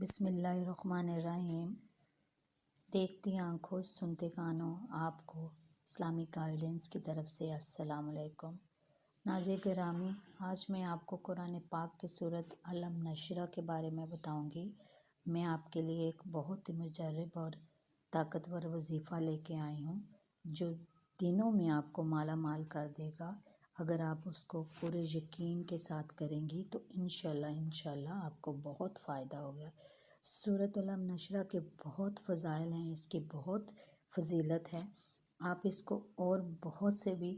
बिस्मिल्लाहिर्रहमानिर्रहीम। देखती आंखों सुनते कानों, आपको इस्लामिक गाइडेंस की तरफ से अस्सलाम वालेकुम। नाज़रीन गिरामी, आज मैं आपको कुरान पाक की सूरत अलम नशरा के बारे में बताऊंगी। मैं आपके लिए एक बहुत ही मुजर्रब और ताकतवर वजीफ़ा लेके आई हूँ जो दिनों में आपको माला माल कर देगा। अगर आप उसको पूरे यकीन के साथ करेंगी तो इंशाल्लाह आपको बहुत फ़ायदा होगा। सूरत अलम नशरा के बहुत फ़ज़ाइल हैं, इसकी बहुत फजीलत है। आप इसको और बहुत से भी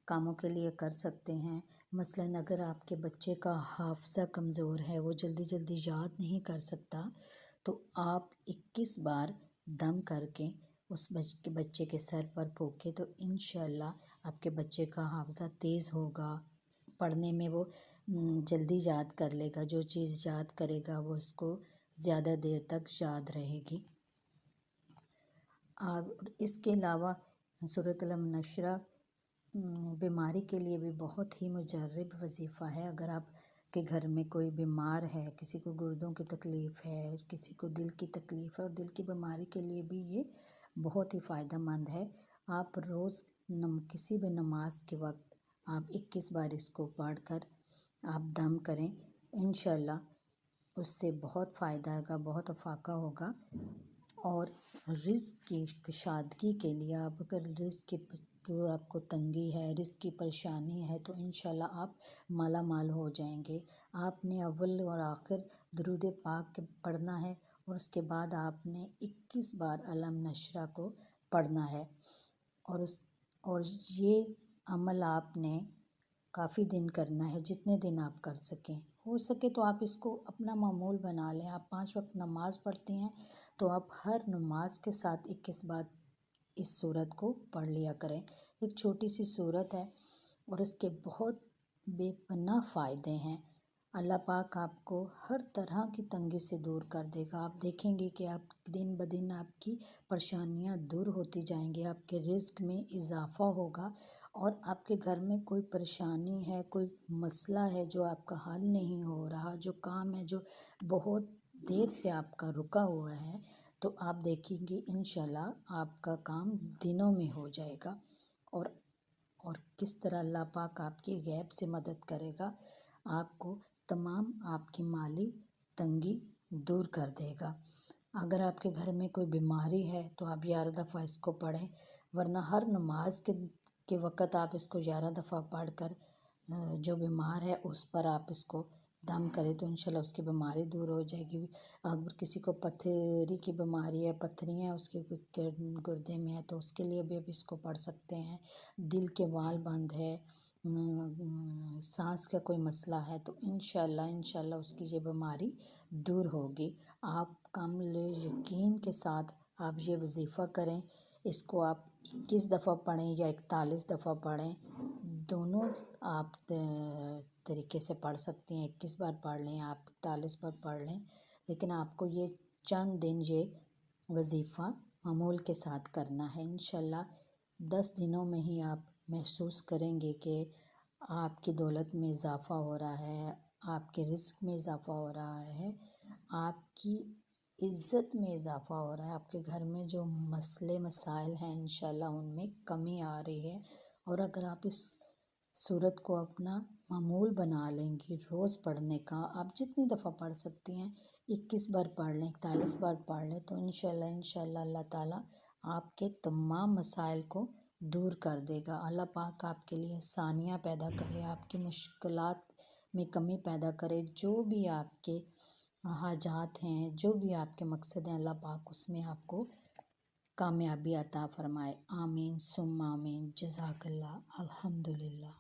कामों के लिए कर सकते हैं। मसलन अगर आपके बच्चे का हाफ़ज़ा कमज़ोर है, वो जल्दी जल्दी याद नहीं कर सकता, तो आप 21 बार दम करके उस बच्चे के सर पर फूके तो इंशाल्लाह आपके बच्चे का हाफ़ज़ा तेज़ होगा, पढ़ने में वो जल्दी याद कर लेगा। जो चीज़ याद करेगा वो उसको ज़्यादा देर तक याद रहेगी। और इसके अलावा सूरत अलम नशरा बीमारी के लिए भी बहुत ही मुजर्रब वजीफ़ा है। अगर आपके घर में कोई बीमार है, किसी को गुर्दों की तकलीफ़ है, किसी को दिल की तकलीफ़ है, और दिल की बीमारी के लिए भी ये बहुत ही फ़ायदेमंद है। आप रोज़ किसी भी नमाज के वक्त आप 21 बार इसको पढ़कर आप दम करें, इंशाल्लाह उससे बहुत फ़ायदा होगा, बहुत अफाका होगा। और रिज़्क़ की कुशादगी के लिए आप अगर रिज़्क़ की आपको तंगी है, रिज़्क़ की परेशानी है, तो इंशाल्लाह आप माला माल हो जाएंगे। आपने अव्वल और आखिर दुरूद पाक पढ़ना है और उसके बाद आपने 21 बार अलम नशरा को पढ़ना है। और ये अमल आपने काफ़ी दिन करना है, जितने दिन आप कर सकें। हो सके तो आप इसको अपना मामूल बना लें। आप 5 वक्त नमाज़ पढ़ते हैं तो आप हर नमाज के साथ 21 बार इस सूरत को पढ़ लिया करें। एक छोटी सी सूरत है और इसके बहुत बेपनाह फ़ायदे हैं। अल्लाह पाक आपको हर तरह की तंगी से दूर कर देगा। आप देखेंगे कि आप दिन ब दिन आपकी परेशानियां दूर होती जाएंगी, आपके रिज़्क़ में इजाफ़ा होगा और आपके घर में कोई परेशानी है, कोई मसला है जो आपका हल नहीं हो रहा, जो काम है जो बहुत देर से आपका रुका हुआ है, तो आप देखेंगे इंशाल्लाह आपका काम दिनों में हो जाएगा। और किस तरह अल्लाह पाक आपकी गैब से मदद करेगा, आपको तमाम आपकी माली तंगी दूर कर देगा। अगर आपके घर में कोई बीमारी है तो आप 11 दफ़ा इसको पढ़ें, वरना हर नमाज के वक़्त आप इसको 11 दफ़ा पढ़कर जो बीमार है उस पर आप इसको दम करें तो इंशाल्लाह उसकी बीमारी दूर हो जाएगी। अगर किसी को पथरी की बीमारी है, पथरियाँ उसके गुर्दे में है, तो उसके लिए भी आप इसको पढ़ सकते हैं। दिल के वाल बंद है, सांस का कोई मसला है, तो इंशाल्लाह उसकी ये बीमारी दूर होगी। आप कामिल यकीन के साथ आप ये वजीफ़ा करें। इसको आप 21 दफ़ा पढ़ें या 41 दफ़ा पढ़ें, दोनों आप तरीके से पढ़ सकते हैं। 21 बार पढ़ लें, आप 41 बार पढ़ लें, लेकिन आपको ये चंद दिन ये वजीफ़ा मामूल के साथ करना है। इंशाल्लाह 10 दिनों में ही आप महसूस करेंगे कि आपकी दौलत में इजाफ़ा हो रहा है, आपके रिज़्क़ में इजाफ़ा हो रहा है, आपकी इज़्ज़त में इजाफ़ा हो रहा है, आपके घर में जो मसले मसाइल हैं इंशाल्लाह उनमें कमी आ रही है। और अगर आप इस सूरत को अपना मामूल बना लेंगी रोज़ पढ़ने का, आप जितनी दफ़ा पढ़ सकती हैं, 21 बार पढ़ लें, 41 बार पढ़ लें, तो इंशाल्लाह अल्लाह ताला आपके तमाम मसाइल को दूर कर देगा। अल्लाह पाक आपके लिए आसानियाँ पैदा करे, आपकी मुश्किलात में कमी पैदा करे। जो भी आपके हाजात हैं, जो भी आपके मकसद हैं, अल्लाह पाक उसमें आपको कामयाबी अता फरमाए। आमीन सुम्मा आमीन। जज़ाकल्लाह। अल्हम्दुलिल्लाह।